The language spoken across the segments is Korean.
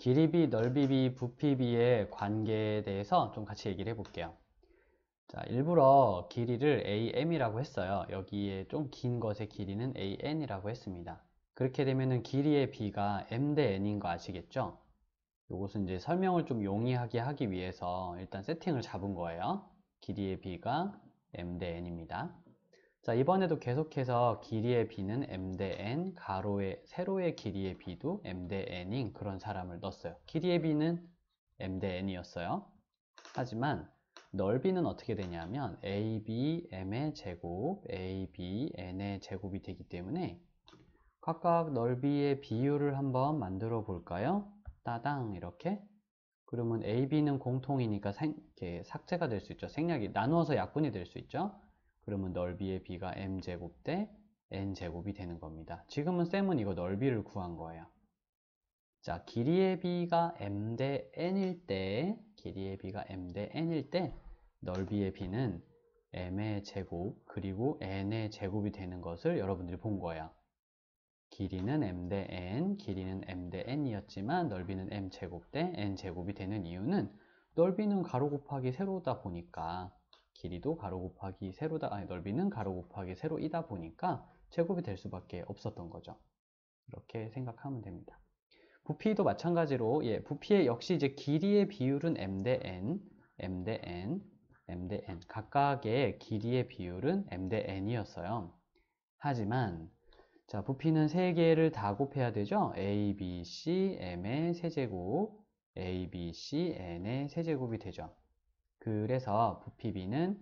길이비, 넓이비, 부피비의 관계에 대해서 좀 같이 얘기를 해볼게요. 자, 일부러 길이를 AM이라고 했어요. 여기에 좀 긴 것의 길이는 AN이라고 했습니다. 그렇게 되면은 길이의 B가 M 대 N인 거 아시겠죠? 이것은 이제 설명을 좀 용이하게 하기 위해서 일단 세팅을 잡은 거예요. 길이의 B가 M 대 N입니다. 자, 이번에도 계속해서 길이의 B는 M 대 N, 세로의 길이의 B도 M 대 N인 그런 사람을 넣었어요. 길이의 B는 M 대 N이었어요. 하지만 넓이는 어떻게 되냐면 AB, M의 제곱, AB, N의 제곱이 되기 때문에 각각 넓이의 비율을 한번 만들어 볼까요? 따당 이렇게. 그러면 AB는 공통이니까 이렇게 삭제가 될 수 있죠. 생략이 나누어서 약분이 될 수 있죠. 그러면 넓이의 B가 M제곱 대 N제곱이 되는 겁니다. 지금은 쌤은 이거 넓이를 구한 거예요. 자, 길이의 B가 M 대 N일 때, 길이의 B가 M 대 N일 때 넓이의 B는 M의 제곱 그리고 N의 제곱이 되는 것을 여러분들이 본 거예요. 길이는 M 대 N, 길이는 M 대 N이었지만 넓이는 M제곱 대 N제곱이 되는 이유는 넓이는 가로 곱하기 세로다 보니까 길이도 가로 곱하기 세로다, 아니 넓이는 가로 곱하기 세로이다 보니까 제곱이 될 수밖에 없었던 거죠. 이렇게 생각하면 됩니다. 부피도 마찬가지로 부피의 역시 이제 길이의 비율은 M 대 N, M 대 N, M 대 N 각각의 길이의 비율은 M 대 N이었어요. 하지만 자, 부피는 3개를 다 곱해야 되죠? A, B, C, M의 세제곱, A, B, C, N의 세제곱이 되죠. 그래서 부피 B는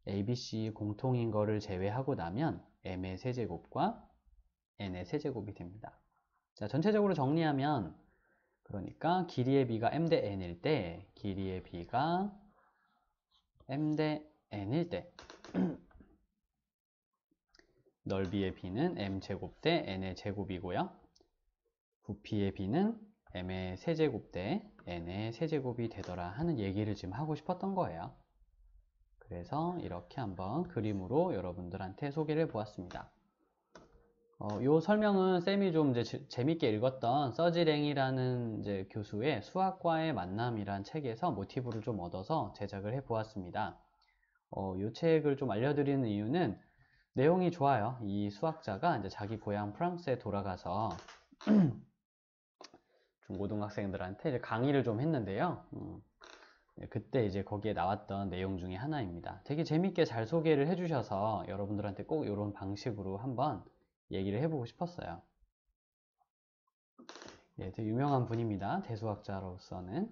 A, B, C 공통인 거를 제외하고 나면 M의 세제곱과 N의 세제곱이 됩니다. 자, 전체적으로 정리하면 그러니까 길이의 B가 M 대 N일 때, 길이의 B가 M 대 N일 때 넓이의 B는 M제곱 대 N의 제곱이고요. 부피의 B는 M의 세제곱 대 N의 세제곱이 되더라 하는 얘기를 지금 하고 싶었던 거예요. 그래서 이렇게 한번 그림으로 여러분들한테 소개를 해보았습니다. 이 설명은 쌤이 좀 이제 재밌게 읽었던 서지랭이라는 이제 교수의 수학과의 만남이란 책에서 모티브를 좀 얻어서 제작을 해보았습니다. 이 책을 좀 알려드리는 이유는 내용이 좋아요. 이 수학자가 이제 자기 고향 프랑스에 돌아가서 중고등학생들한테 이제 강의를 좀 했는데요. 그때 이제 거기에 나왔던 내용 중에 하나입니다. 되게 재밌게 잘 소개를 해주셔서 여러분들한테 꼭 이런 방식으로 한번 얘기를 해보고 싶었어요. 예, 되게 유명한 분입니다. 대수학자로서는.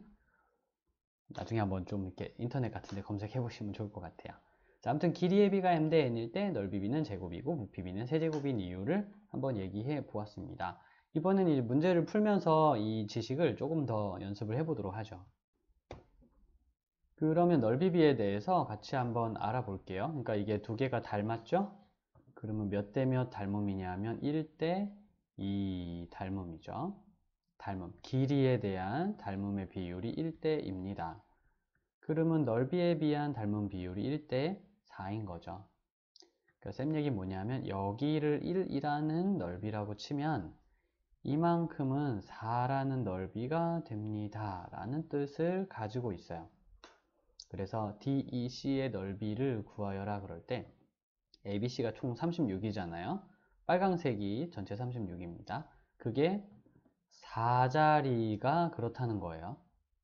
나중에 한번 좀 이렇게 인터넷 같은 데 검색해 보시면 좋을 것 같아요. 자, 아무튼 길이의 B가 M 대 N일 때 넓이 B는 제곱이고 부피 B는 세제곱인 이유를 한번 얘기해 보았습니다. 이번에는 이제 문제를 풀면서 이 지식을 조금 더 연습을 해 보도록 하죠. 그러면 넓이 B에 대해서 같이 한번 알아볼게요. 그러니까 이게 두 개가 닮았죠? 그러면 몇 대 몇 닮음이냐 하면 1대 2 닮음이죠. 닮음, 길이에 대한 닮음의 비율이 1대입니다. 그러면 넓이에 비한 닮음 비율이 1대 4인 거죠. 그러니까 쌤 얘기 뭐냐면 여기를 1이라는 넓이라고 치면 이만큼은 4라는 넓이가 됩니다 라는 뜻을 가지고 있어요. 그래서 DEC의 넓이를 구하여라 그럴 때 ABC가 총 36이잖아요. 빨강색이 전체 36입니다. 그게 4자리가 그렇다는 거예요.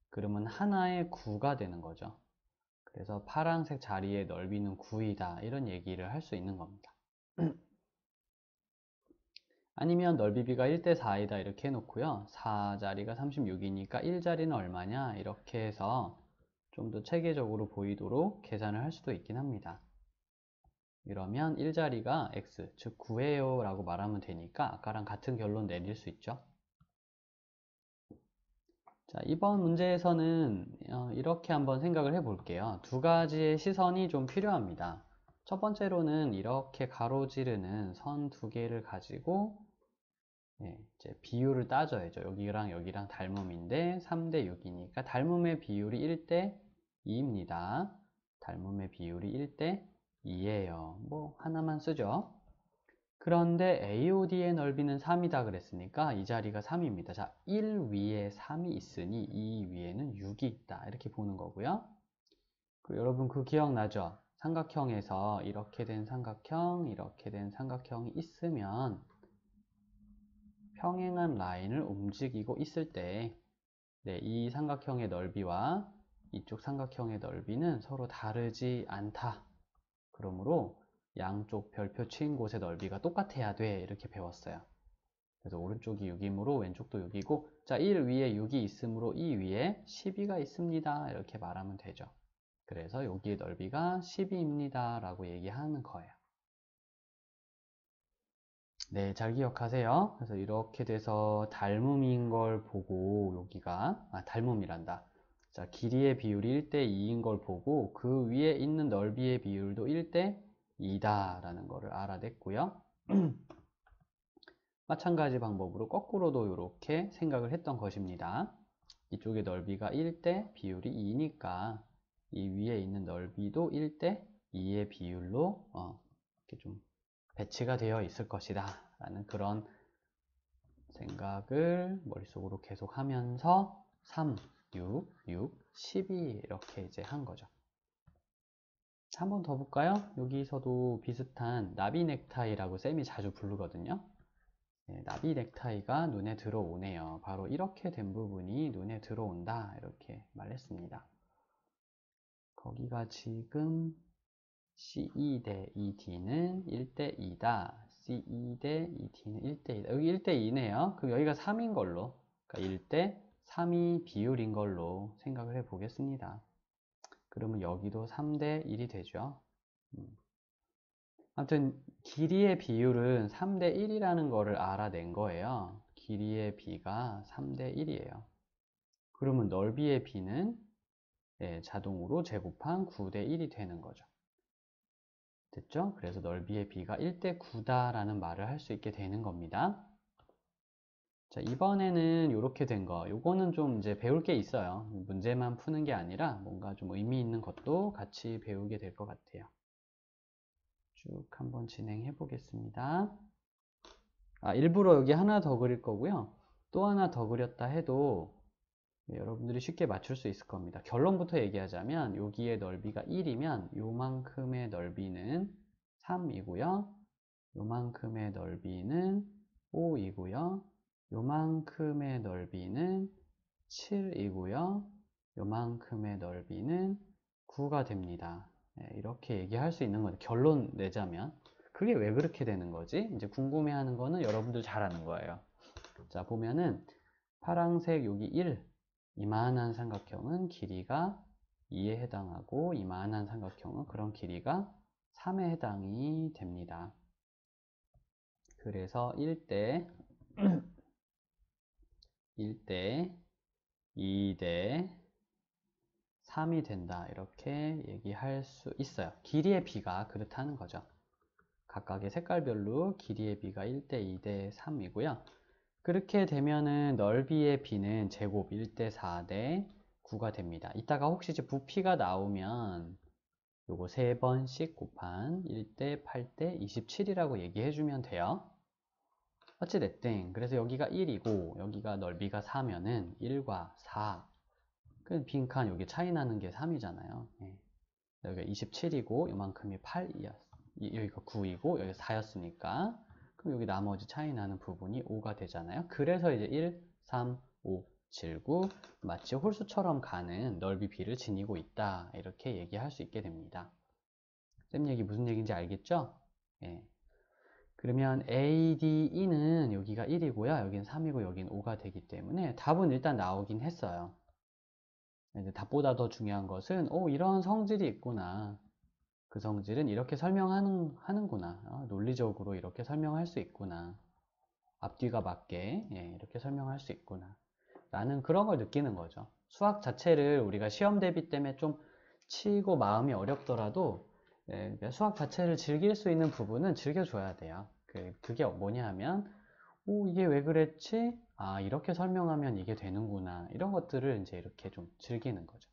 그러면 하나의 9가 되는 거죠. 그래서 파란색 자리의 넓이는 9이다 이런 얘기를 할 수 있는 겁니다. 아니면 넓이 B가 1대 4이다 이렇게 해놓고요. 4자리가 36이니까 1자리는 얼마냐 이렇게 해서 좀 더 체계적으로 보이도록 계산을 할 수도 있긴 합니다. 이러면 1자리가 x, 즉 9예요 라고 말하면 되니까 아까랑 같은 결론 내릴 수 있죠. 자, 이번 문제에서는 이렇게 한번 생각을 해 볼게요. 두 가지의 시선이 좀 필요합니다. 첫 번째로는 이렇게 가로지르는 선 두 개를 가지고 이제 비율을 따져야죠. 여기랑 여기랑 닮음인데 3대 6이니까 닮음의 비율이 1대 2입니다. 닮음의 비율이 1대 2예요. 뭐 하나만 쓰죠. 그런데 AOD의 넓이는 3이다 그랬으니까 이 자리가 3입니다. 자, 1 위에 3이 있으니 2 위에는 6이 있다. 이렇게 보는 거고요. 여러분 그 기억나죠? 삼각형에서 이렇게 된 삼각형, 이렇게 된 삼각형이 있으면 평행한 라인을 움직이고 있을 때 이 삼각형의 넓이와 이쪽 삼각형의 넓이는 서로 다르지 않다. 그러므로 양쪽 별표 치인 곳의 넓이가 똑같아야 돼. 이렇게 배웠어요. 그래서 오른쪽이 6이므로 왼쪽도 6이고, 자, 1 위에 6이 있으므로 2 위에 12가 있습니다. 이렇게 말하면 되죠. 그래서 여기의 넓이가 12입니다. 라고 얘기하는 거예요. 네, 잘 기억하세요. 그래서 이렇게 돼서 닮음인 걸 보고 여기가, 닮음이란다. 자, 길이의 비율이 1대 2인 걸 보고 그 위에 있는 넓이의 비율도 1대 2다 라는 거를 알아냈고요. 마찬가지 방법으로 거꾸로도 이렇게 생각을 했던 것입니다. 이쪽의 넓이가 1대 비율이 2니까 이 위에 있는 넓이도 1대 2의 비율로 이렇게 좀 배치가 되어 있을 것이다 라는 그런 생각을 머릿속으로 계속 하면서 3, 6, 6, 12 이렇게 이제 한 거죠. 한 번 더 볼까요? 여기서도 비슷한 나비 넥타이라고 쌤이 자주 부르거든요. 네, 나비 넥타이가 눈에 들어오네요. 바로 이렇게 된 부분이 눈에 들어온다 이렇게 말했습니다. 거기가 지금 CE 대 ED는 1대 2다. CE 대 ED는 1대 2다. 여기 1대 2네요. 그럼 여기가 3인 걸로, 그러니까 1대 3이 비율인 걸로 생각을 해 보겠습니다. 그러면 여기도 3대 1이 되죠. 아무튼 길이의 비율은 3대 1이라는 거를 알아낸 거예요. 길이의 비가 3대 1이에요. 그러면 넓이의 비는 자동으로 제곱한 9대 1이 되는 거죠. 됐죠? 그래서 넓이의 비가 1대 9다 라는 말을 할 수 있게 되는 겁니다. 자, 이번에는 이렇게 된 거. 요거는 좀 이제 배울 게 있어요. 문제만 푸는 게 아니라 뭔가 좀 의미 있는 것도 같이 배우게 될 것 같아요. 쭉 한번 진행해 보겠습니다. 일부러 여기 하나 더 그릴 거고요. 또 하나 더 그렸다 해도 여러분들이 쉽게 맞출 수 있을 겁니다. 결론부터 얘기하자면 여기의 넓이가 1이면 요만큼의 넓이는 3이고요. 요만큼의 넓이는 5이고요. 요만큼의 넓이는 7이고요. 요만큼의 넓이는 9가 됩니다. 이렇게 얘기할 수 있는 거예요. 결론 내자면. 그게 왜 그렇게 되는 거지? 이제 궁금해하는 거는 여러분들 잘 아는 거예요. 자, 보면은 파란색 여기 1, 이만한 삼각형은 길이가 2에 해당하고 이만한 삼각형은 그런 길이가 3에 해당이 됩니다. 그래서 1대 1대 2대 3이 된다 이렇게 얘기할 수 있어요. 길이의 비가 그렇다는 거죠. 각각의 색깔별로 길이의 비가 1대 2대 3이고요. 그렇게 되면은 넓이의 비는 제곱 1대 4대 9가 됩니다. 이따가 혹시 이제 부피가 나오면 요거 3번씩 곱한 1대 8대 27이라고 얘기해 주면 돼요. 어찌됐든 그래서 여기가 1이고 여기가 넓이가 4면은 1과 4 그 빈칸 여기 차이 나는 게 3이잖아요. 여기가 27이고 요만큼이 8이었 여기가 9이고 여기가 4였으니까 그럼 여기 나머지 차이 나는 부분이 5가 되잖아요. 그래서 이제 1, 3, 5, 7, 9 마치 홀수처럼 가는 넓이 비를 지니고 있다 이렇게 얘기할 수 있게 됩니다. 쌤 얘기 무슨 얘기인지 알겠죠? 그러면 ADE는 여기가 1이고요. 여기는 3이고 여기는 5가 되기 때문에 답은 일단 나오긴 했어요. 이제 답보다 더 중요한 것은 이런 성질이 있구나. 그 성질은 이렇게 설명하는구나. 논리적으로 이렇게 설명할 수 있구나. 앞뒤가 맞게 이렇게 설명할 수 있구나. 라는 그런 걸 느끼는 거죠. 수학 자체를 우리가 시험 대비 때문에 좀 치고 마음이 어렵더라도 수학 자체를 즐길 수 있는 부분은 즐겨줘야 돼요. 그게 뭐냐 하면 이게 왜 그랬지? 이렇게 설명하면 이게 되는구나. 이런 것들을 이제 이렇게 좀 즐기는 거죠.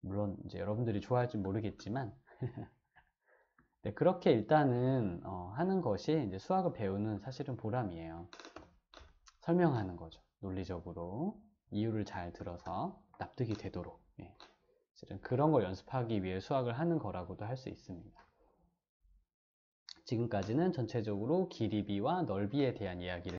물론 이제 여러분들이 좋아할지 모르겠지만 네, 그렇게 일단은 하는 것이 이제 수학을 배우는 사실은 보람이에요. 설명하는 거죠. 논리적으로 이유를 잘 들어서 납득이 되도록. 예. 사실은 그런 걸 연습하기 위해 수학을 하는 거라고도 할 수 있습니다. 지금까지는 전체적으로 길이비와 넓이에 대한 이야기를